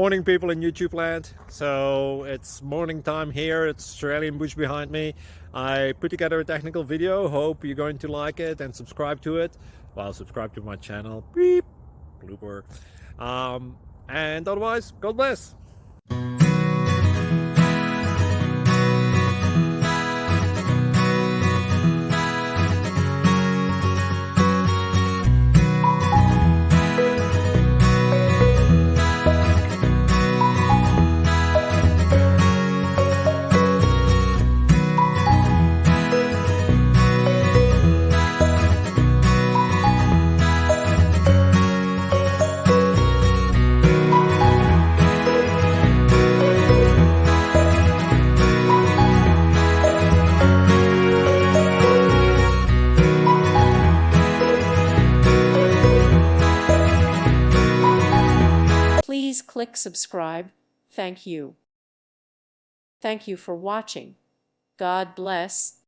Morning, people in YouTube land. So it's morning time here. It's Australian bush behind me. I put together a technical video. Hope you're going to like it and subscribe to it. Well, subscribe to my channel. Beep. Blooper. And otherwise, God bless. Please click subscribe. Thank you. Thank you for watching. God bless.